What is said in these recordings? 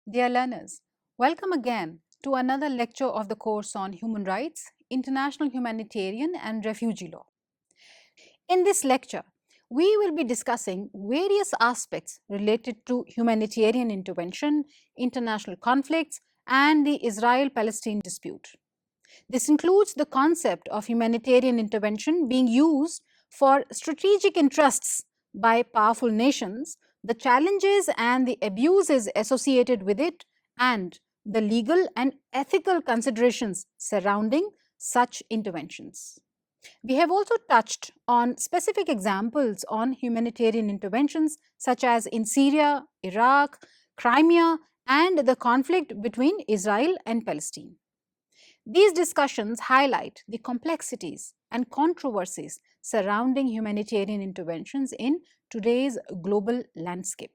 Dear learners, welcome again to another lecture of the course on human rights, international humanitarian and refugee law. In this lecture, we will be discussing various aspects related to humanitarian intervention, international conflicts, and the Israel-Palestine dispute. This includes the concept of humanitarian intervention being used for strategic interests by powerful nations, the challenges and the abuses associated with it, and the legal and ethical considerations surrounding such interventions. We have also touched on specific examples on humanitarian interventions such as in Syria, Iraq, Crimea, and the conflict between Israel and Palestine. These discussions highlight the complexities and controversies surrounding humanitarian interventions in today's global landscape.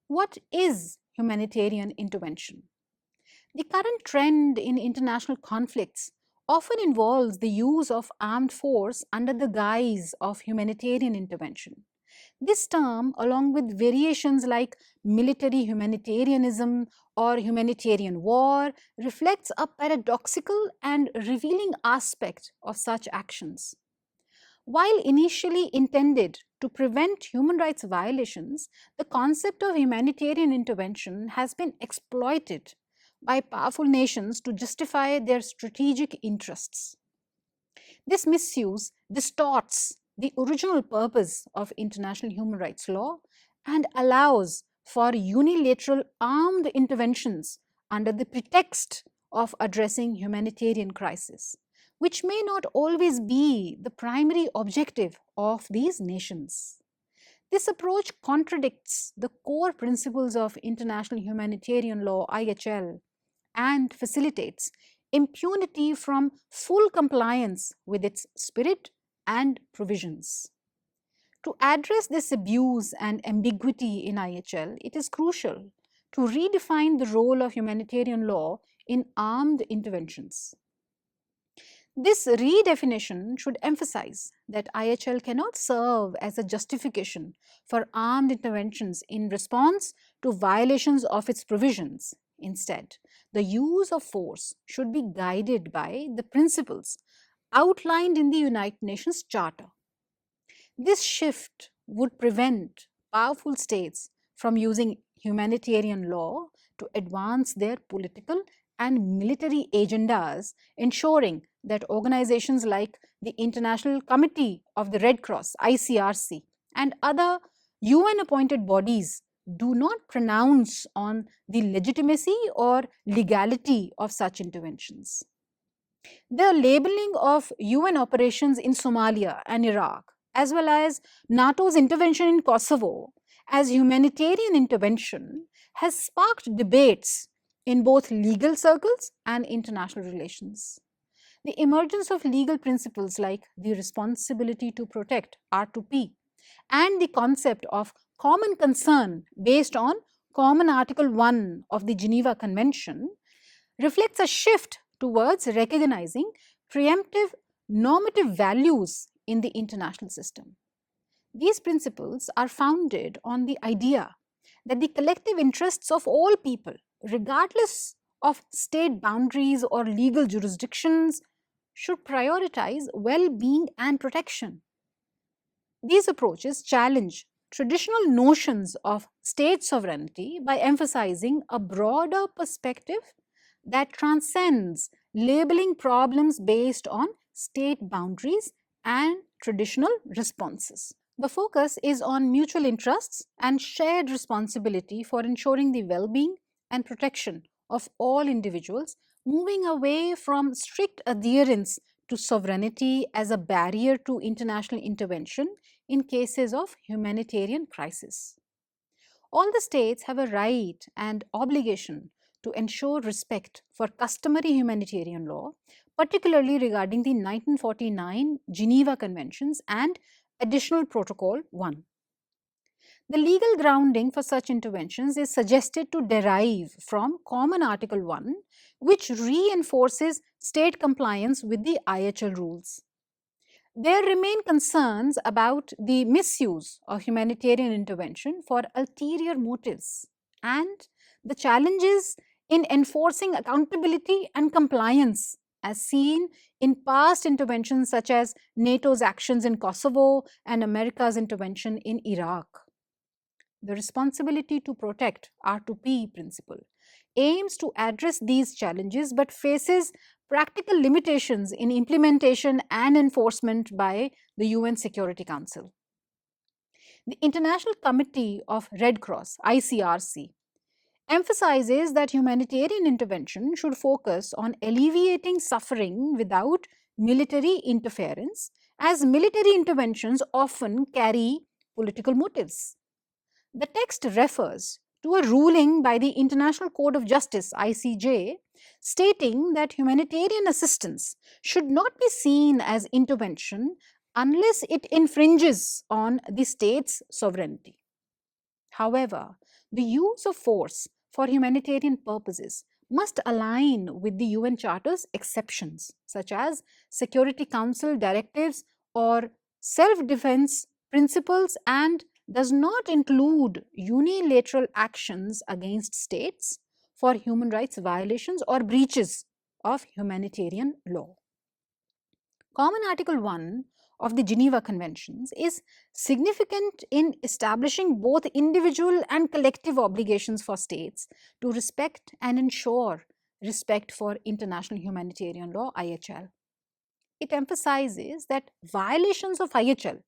What is humanitarian intervention? The current trend in international conflicts often involves the use of armed force under the guise of humanitarian intervention. This term, along with variations like military humanitarianism or humanitarian war, reflects a paradoxical and revealing aspect of such actions. While initially intended to prevent human rights violations, the concept of humanitarian intervention has been exploited by powerful nations to justify their strategic interests. This misuse distorts the original purpose of international human rights law and allows for unilateral armed interventions under the pretext of addressing humanitarian crisis, which may not always be the primary objective of these nations. This approach contradicts the core principles of international humanitarian law (IHL) and facilitates impunity from full compliance with its spirit and provisions. To address this abuse and ambiguity in IHL, it is crucial to redefine the role of humanitarian law in armed interventions. This redefinition should emphasize that IHL cannot serve as a justification for armed interventions in response to violations of its provisions. Instead, the use of force should be guided by the principles outlined in the United Nations Charter. This shift would prevent powerful states from using humanitarian law to advance their political and military agendas, ensuring that organizations like the International Committee of the Red Cross (ICRC) and other UN-appointed bodies do not pronounce on the legitimacy or legality of such interventions. The labeling of UN operations in Somalia and Iraq, as well as NATO's intervention in Kosovo as humanitarian intervention, has sparked debates in both legal circles and international relations. The emergence of legal principles like the responsibility to protect (R2P) and the concept of common concern based on Common Article 1 of the Geneva Convention reflects a shift towards recognizing preemptive normative values in the international system. These principles are founded on the idea that the collective interests of all people, regardless of state boundaries or legal jurisdictions, should prioritize well-being and protection. These approaches challenge traditional notions of state sovereignty by emphasizing a broader perspective that transcends labeling problems based on state boundaries and traditional responses. The focus is on mutual interests and shared responsibility for ensuring the well-being and protection of all individuals, moving away from strict adherence to sovereignty as a barrier to international intervention in cases of humanitarian crisis. All the states have a right and obligation to ensure respect for customary humanitarian law, particularly regarding the 1949 Geneva Conventions and Additional Protocol 1. The legal grounding for such interventions is suggested to derive from Common Article 1, which reinforces state compliance with the IHL rules. There remain concerns about the misuse of humanitarian intervention for ulterior motives and the challenges in enforcing accountability and compliance as seen in past interventions such as NATO's actions in Kosovo and America's intervention in Iraq. The responsibility to protect R2P principle aims to address these challenges but faces practical limitations in implementation and enforcement by the UN Security Council. The International Committee of Red Cross, ICRC, emphasizes that humanitarian intervention should focus on alleviating suffering without military interference, as military interventions often carry political motives. The text refers to a ruling by the International Court of Justice (ICJ) stating that humanitarian assistance should not be seen as intervention unless it infringes on the state's sovereignty. However, the use of force for humanitarian purposes must align with the UN Charter's exceptions, such as Security Council directives or self-defense principles, and does not include unilateral actions against states for human rights violations or breaches of humanitarian law. Common Article 1 of the Geneva Conventions is significant in establishing both individual and collective obligations for states to respect and ensure respect for international humanitarian law (IHL). It emphasizes that violations of IHL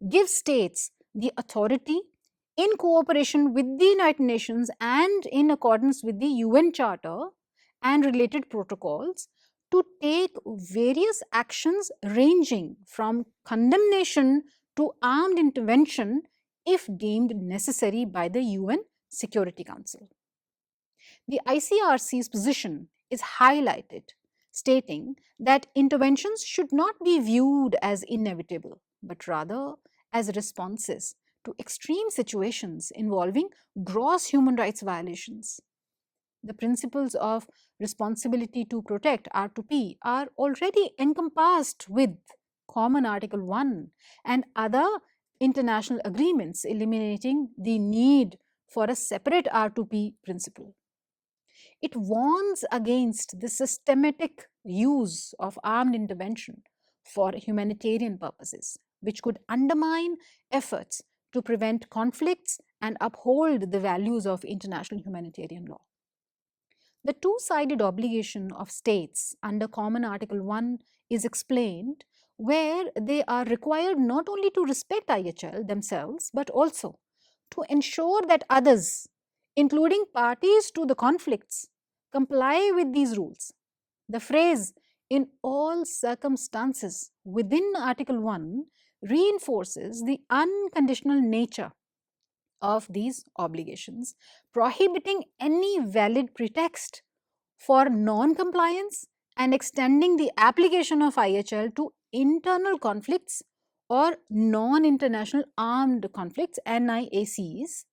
give states the authority, in cooperation with the United Nations and in accordance with the UN Charter and related protocols, to take various actions ranging from condemnation to armed intervention if deemed necessary by the UN Security Council. The ICRC's position is highlighted, stating that interventions should not be viewed as inevitable, but rather as responses to extreme situations involving gross human rights violations. The principles of responsibility to protect R2P are already encompassed with Common Article 1 and other international agreements, eliminating the need for a separate R2P principle. It warns against the systematic use of armed intervention for humanitarian purposes, which could undermine efforts to prevent conflicts and uphold the values of international humanitarian law. The two-sided obligation of states under Common Article 1 is explained, where they are required not only to respect IHL themselves, but also to ensure that others, including parties to the conflicts, comply with these rules. The phrase "in all circumstances" within Article 1 reinforces the unconditional nature of these obligations, prohibiting any valid pretext for non-compliance and extending the application of IHL to internal conflicts or non-international armed conflicts (NIACs).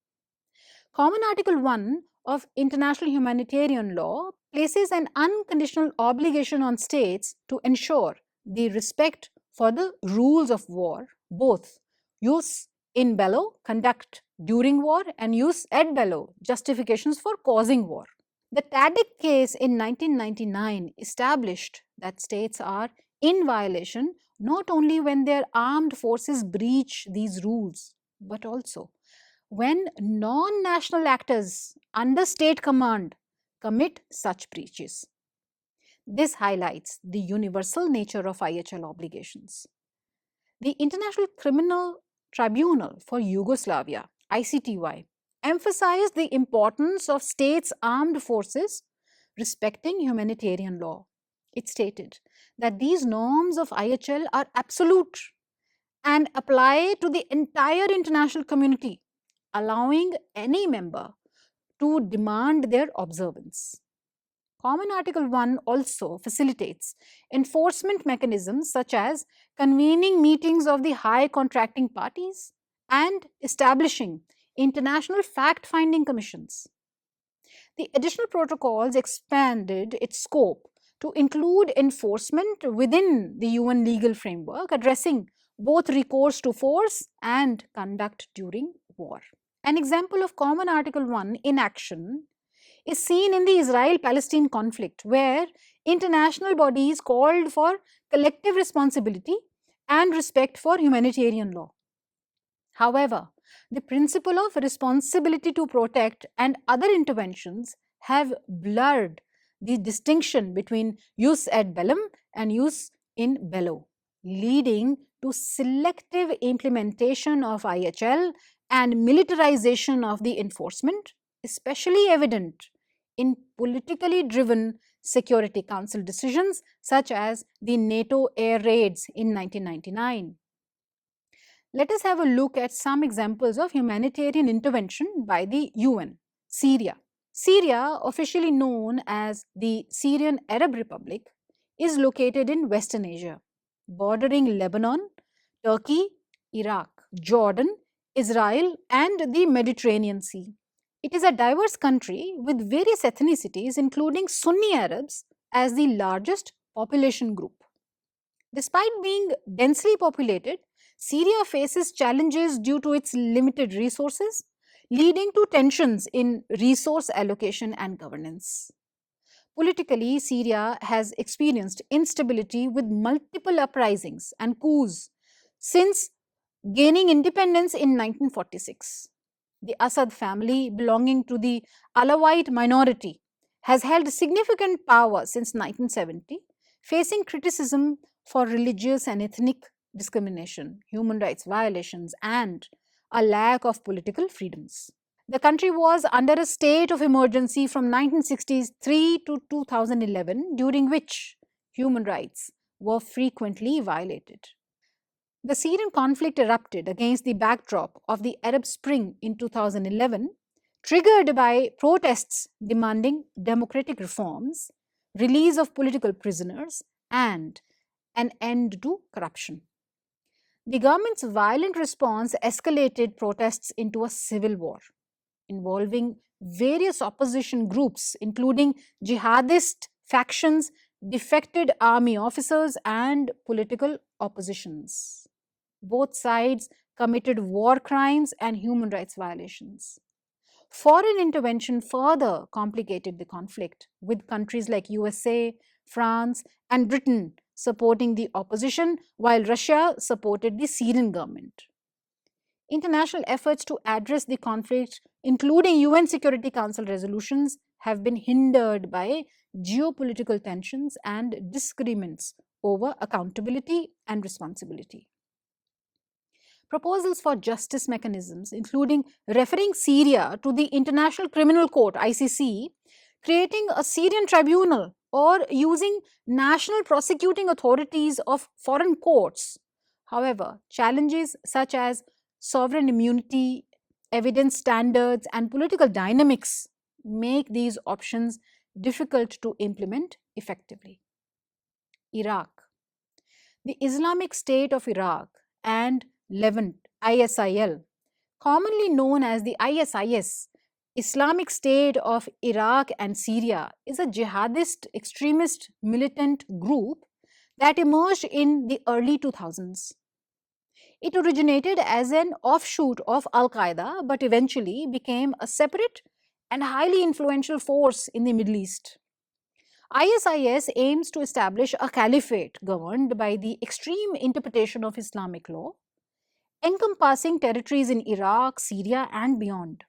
Common Article 1 of international humanitarian law places an unconditional obligation on states to ensure the respect for the rules of war, both jus in bello, conduct during war, and jus ad bello, justifications for causing war. The Tadic case in 1999 established that states are in violation not only when their armed forces breach these rules, but also when non-national actors under state command commit such breaches. This highlights the universal nature of IHL obligations. The International Criminal Tribunal for Yugoslavia, ICTY, emphasized the importance of states' armed forces respecting humanitarian law. It stated that these norms of IHL are absolute and apply to the entire international community, allowing any member to demand their observance. Common Article 1 also facilitates enforcement mechanisms such as convening meetings of the high contracting parties and establishing international fact-finding commissions. The additional protocols expanded its scope to include enforcement within the UN legal framework, addressing both recourse to force and conduct during war. An example of Common Article 1 in action is seen in the Israel-Palestine conflict, where international bodies called for collective responsibility and respect for humanitarian law. However, the principle of responsibility to protect and other interventions have blurred the distinction between jus ad bellum and jus in bello, leading to selective implementation of IHL and militarization of the enforcement, especially evident in politically driven Security Council decisions such as the NATO air raids in 1999. Let us have a look at some examples of humanitarian intervention by the UN. Syria. Syria, officially known as the Syrian Arab Republic, is located in Western Asia, bordering Lebanon, Turkey, Iraq, Jordan, Israel, and the Mediterranean Sea. It is a diverse country with various ethnicities, including Sunni Arabs as the largest population group. Despite being densely populated, Syria faces challenges due to its limited resources, leading to tensions in resource allocation and governance. Politically, Syria has experienced instability with multiple uprisings and coups since gaining independence in 1946. The Assad family, belonging to the Alawite minority, has held significant power since 1970, facing criticism for religious and ethnic discrimination, human rights violations, and a lack of political freedoms. The country was under a state of emergency from 1963 to 2011, during which human rights were frequently violated. The Syrian conflict erupted against the backdrop of the Arab Spring in 2011, triggered by protests demanding democratic reforms, release of political prisoners, and an end to corruption. The government's violent response escalated protests into a civil war, involving various opposition groups, including jihadist factions, defected army officers, and political oppositions. Both sides committed war crimes and human rights violations. Foreign intervention further complicated the conflict, with countries like USA, France, and Britain supporting the opposition, while Russia supported the Syrian government. International efforts to address the conflict, including UN Security Council resolutions, have been hindered by geopolitical tensions and disagreements over accountability and responsibility. Proposals for justice mechanisms, including referring Syria to the International Criminal Court (ICC), creating a Syrian tribunal, or using national prosecuting authorities of foreign courts. However, challenges such as sovereign immunity, evidence standards, and political dynamics make these options difficult to implement effectively. Iraq. The Islamic State of Iraq and Levant, ISIL, commonly known as the ISIS, Islamic State of Iraq and Syria, is a jihadist extremist militant group that emerged in the early 2000s. It originated as an offshoot of Al Qaeda but eventually became a separate and highly influential force in the Middle East. ISIS aims to establish a caliphate governed by the extreme interpretation of Islamic law, encompassing territories in Iraq, Syria, and beyond.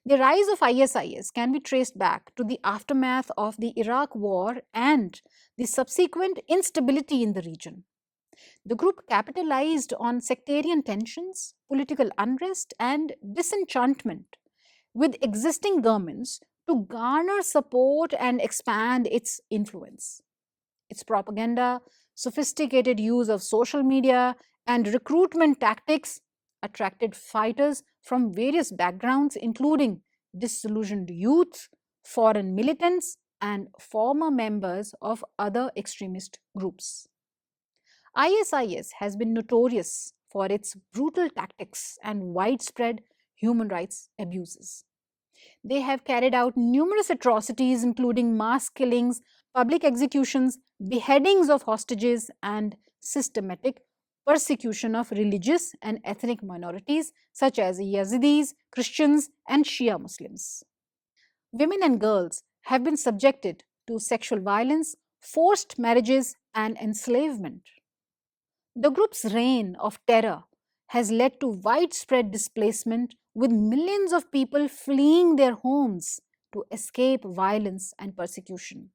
The rise of ISIS can be traced back to the aftermath of the Iraq War and the subsequent instability in the region. The group capitalized on sectarian tensions, political unrest, and disenchantment with existing governments to garner support and expand its influence. Its propaganda, sophisticated use of social media, and recruitment tactics attracted fighters from various backgrounds, including disillusioned youth, foreign militants, and former members of other extremist groups. ISIS has been notorious for its brutal tactics and widespread human rights abuses. They have carried out numerous atrocities, including mass killings, public executions, beheadings of hostages, and systematic persecution of religious and ethnic minorities such as Yazidis, Christians, and Shia Muslims. women and girls have been subjected to sexual violence, forced marriages, and enslavement. The group's reign of terror has led to widespread displacement, with millions of people fleeing their homes to escape violence and persecution.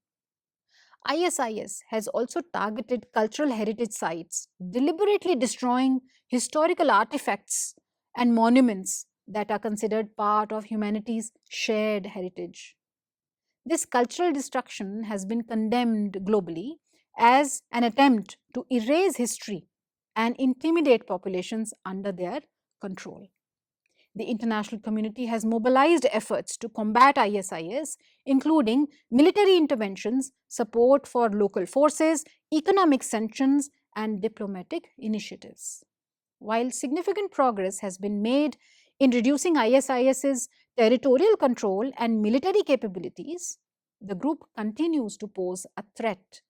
ISIS has also targeted cultural heritage sites, deliberately destroying historical artifacts and monuments that are considered part of humanity's shared heritage. This cultural destruction has been condemned globally as an attempt to erase history and intimidate populations under their control. The international community has mobilized efforts to combat ISIS, including military interventions, support for local forces, economic sanctions, and diplomatic initiatives. While significant progress has been made in reducing ISIS's territorial control and military capabilities, the group continues to pose a threat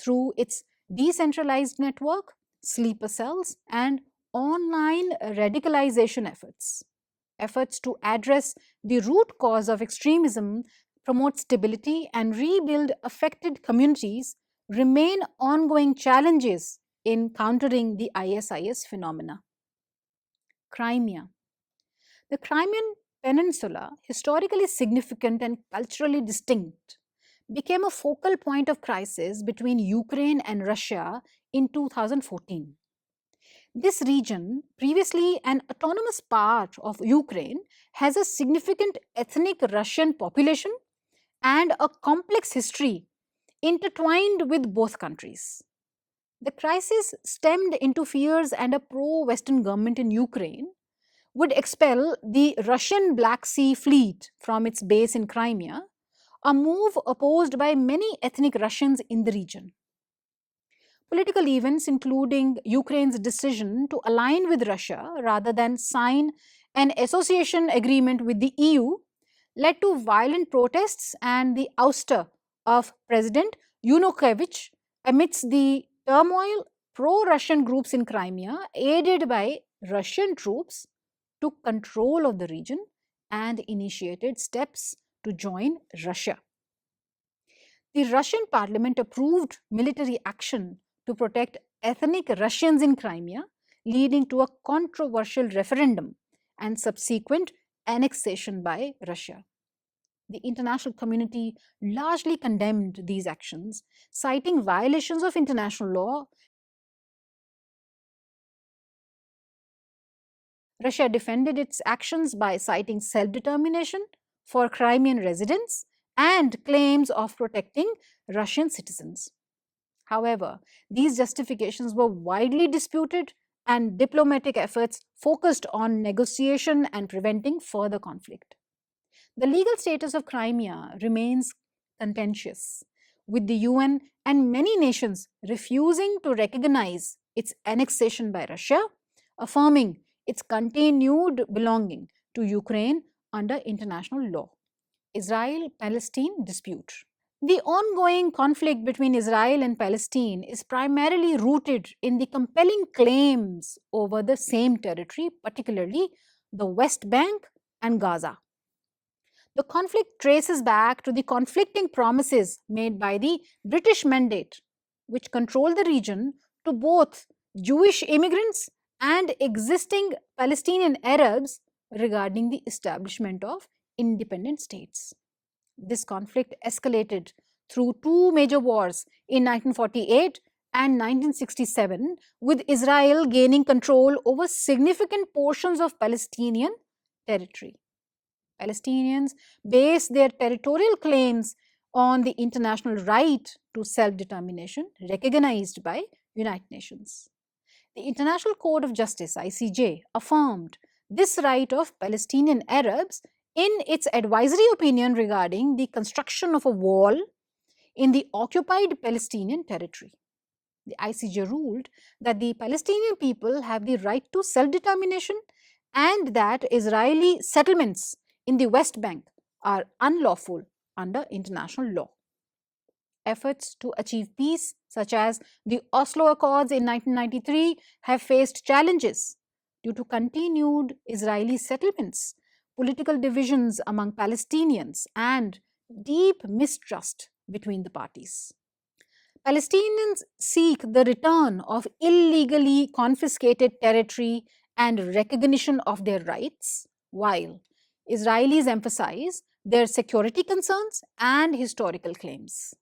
through its decentralized network, sleeper cells, and online radicalization efforts. Efforts to address the root cause of extremism, promote stability, and rebuild affected communities remain ongoing challenges in countering the ISIS phenomena. Crimea. The Crimean Peninsula, historically significant and culturally distinct, became a focal point of crisis between Ukraine and Russia in 2014. This region, previously an autonomous part of Ukraine, has a significant ethnic Russian population and a complex history intertwined with both countries. The crisis stemmed into fears and a pro Western government in Ukraine would expel the Russian Black Sea Fleet from its base in Crimea, a move opposed by many ethnic Russians in the region. Political events, including Ukraine's decision to align with Russia rather than sign an association agreement with the EU, led to violent protests and the ouster of President Yanukovych amidst the turmoil. Pro-Russian groups in Crimea, aided by Russian troops, took control of the region and initiated steps to join Russia. The Russian parliament approved military action to protect ethnic Russians in Crimea, leading to a controversial referendum and subsequent annexation by Russia. The international community largely condemned these actions, citing violations of international law. Russia defended its actions by citing self-determination for Crimean residents and claims of protecting Russian citizens. However, these justifications were widely disputed, and diplomatic efforts focused on negotiation and preventing further conflict. The legal status of Crimea remains contentious, with the UN and many nations refusing to recognize its annexation by Russia, affirming its continued belonging to Ukraine under international law. Israel-Palestine dispute. The ongoing conflict between Israel and Palestine is primarily rooted in the compelling claims over the same territory, particularly the West Bank and Gaza. The conflict traces back to the conflicting promises made by the British Mandate, which controlled the region, to both Jewish immigrants and existing Palestinian Arabs regarding the establishment of independent states. This conflict escalated through two major wars in 1948 and 1967, with Israel gaining control over significant portions of Palestinian territory. Palestinians base their territorial claims on the international right to self-determination recognized by United Nations. The International Court of Justice, ICJ, affirmed this right of Palestinian Arabs in its advisory opinion regarding the construction of a wall in the occupied Palestinian territory. The ICJ ruled that the Palestinian people have the right to self-determination and that Israeli settlements in the West Bank are unlawful under international law. Efforts to achieve peace, such as the Oslo Accords in 1993, have faced challenges due to continued Israeli settlements, political divisions among Palestinians and deep mistrust between the parties. Palestinians seek the return of illegally confiscated territory and recognition of their rights, while Israelis emphasize their security concerns and historical claims.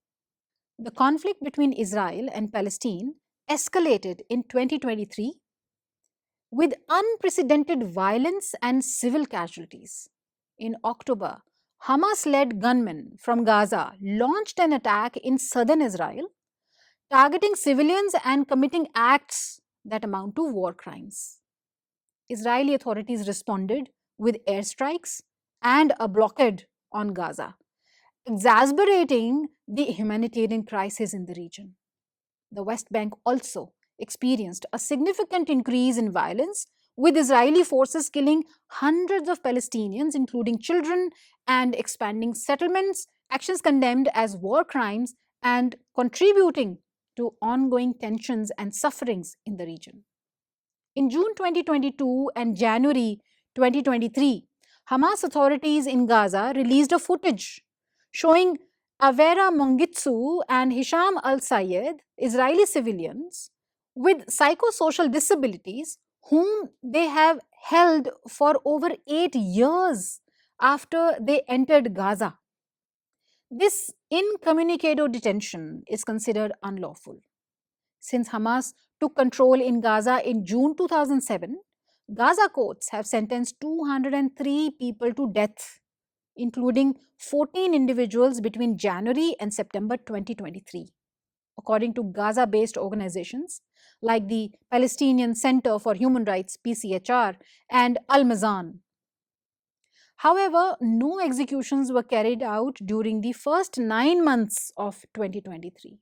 The conflict between Israel and Palestine escalated in 2023 with unprecedented violence and civil casualties. In October, Hamas led gunmen from Gaza launched an attack in southern Israel, targeting civilians and committing acts that amount to war crimes. Israeli authorities responded with airstrikes and a blockade on Gaza, exacerbating the humanitarian crisis in the region. The West Bank also experienced a significant increase in violence, with Israeli forces killing hundreds of Palestinians, including children, and expanding settlements, actions condemned as war crimes and contributing to ongoing tensions and sufferings in the region. In June 2022 and January 2023, Hamas authorities in Gaza released a footage showing Avera Mongitsu and Hisham al-Sayed, Israeli civilians with psychosocial disabilities, whom they have held for over 8 years after they entered Gaza. This incommunicado detention is considered unlawful. Since Hamas took control in Gaza in June 2007, Gaza courts have sentenced 203 people to death, including 14 individuals between January and September 2023, according to Gaza-based organizations like the Palestinian Center for Human Rights (PCHR) and Al-Mazan. However, no executions were carried out during the first 9 months of 2023.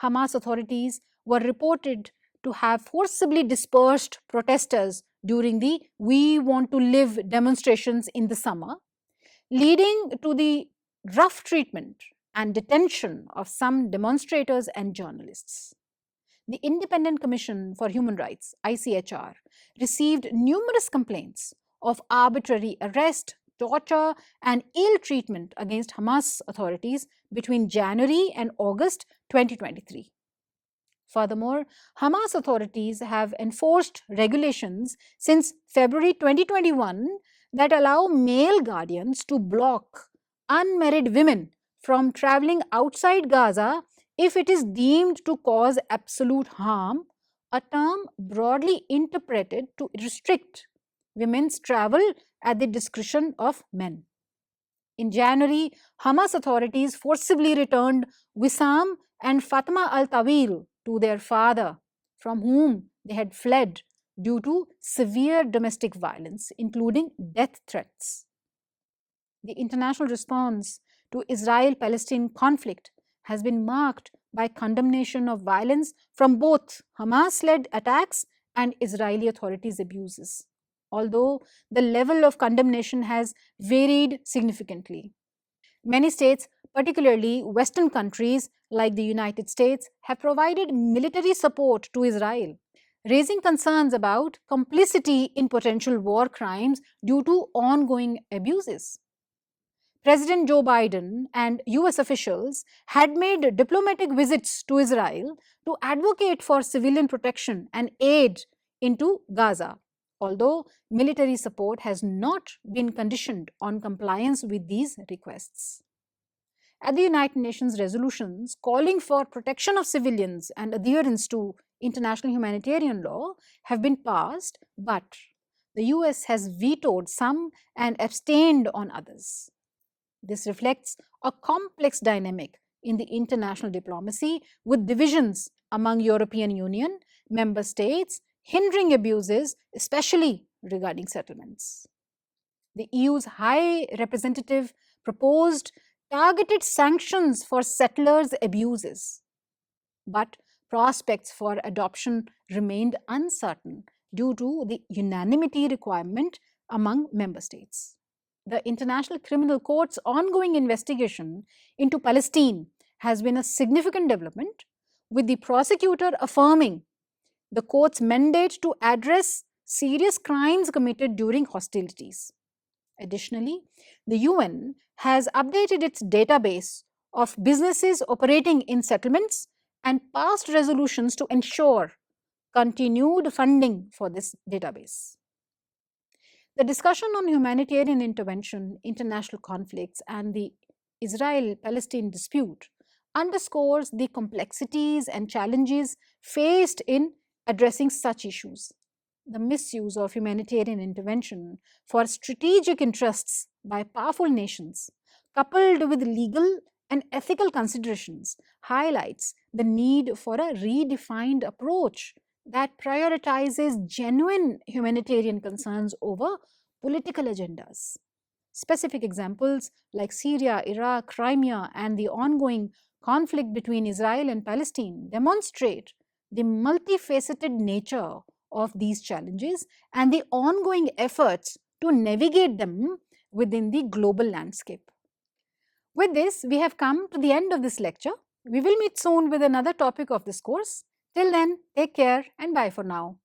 Hamas authorities were reported to have forcibly dispersed protesters during the "We Want to Live" demonstrations in the summer, leading to the rough treatment and detention of some demonstrators and journalists. The Independent Commission for Human Rights (ICHR) received numerous complaints of arbitrary arrest, torture, and ill treatment against Hamas authorities between January and August 2023. Furthermore, Hamas authorities have enforced regulations since February 2021 that allow male guardians to block unmarried women from traveling outside Gaza if it is deemed to cause absolute harm, a term broadly interpreted to restrict women's travel at the discretion of men. In January, Hamas authorities forcibly returned Wissam and Fatima al-Tawil to their father, from whom they had fled due to severe domestic violence, including death threats. The international response to Israel-Palestine conflict has been marked by condemnation of violence from both Hamas-led attacks and Israeli authorities' abuses, although the level of condemnation has varied significantly. Many states, particularly Western countries like the United States, have provided military support to Israel, raising concerns about complicity in potential war crimes due to ongoing abuses. President Joe Biden and US officials had made diplomatic visits to Israel to advocate for civilian protection and aid into Gaza, although military support has not been conditioned on compliance with these requests. At the United Nations resolutions calling for protection of civilians and adherence to international humanitarian law have been passed, but the US has vetoed some and abstained on others. This reflects a complex dynamic in the international diplomacy, with divisions among European Union member states hindering abuses, especially regarding settlements. The EU's High Representative proposed targeted sanctions for settlers' abuses, but prospects for adoption remained uncertain due to the unanimity requirement among member states. The International Criminal Court's ongoing investigation into Palestine has been a significant development, with the prosecutor affirming the court's mandate to address serious crimes committed during hostilities. Additionally, the UN has updated its database of businesses operating in settlements and passed resolutions to ensure continued funding for this database. The discussion on humanitarian intervention, international conflicts, and the Israel-Palestine dispute underscores the complexities and challenges faced in addressing such issues. The misuse of humanitarian intervention for strategic interests by powerful nations, coupled with legal and ethical considerations, highlights the need for a redefined approach that prioritizes genuine humanitarian concerns over political agendas. Specific examples like Syria, Iraq, Crimea, and the ongoing conflict between Israel and Palestine demonstrate the multifaceted nature of these challenges and the ongoing efforts to navigate them within the global landscape. With this, we have come to the end of this lecture. We will meet soon with another topic of this course. Till then, take care and bye for now.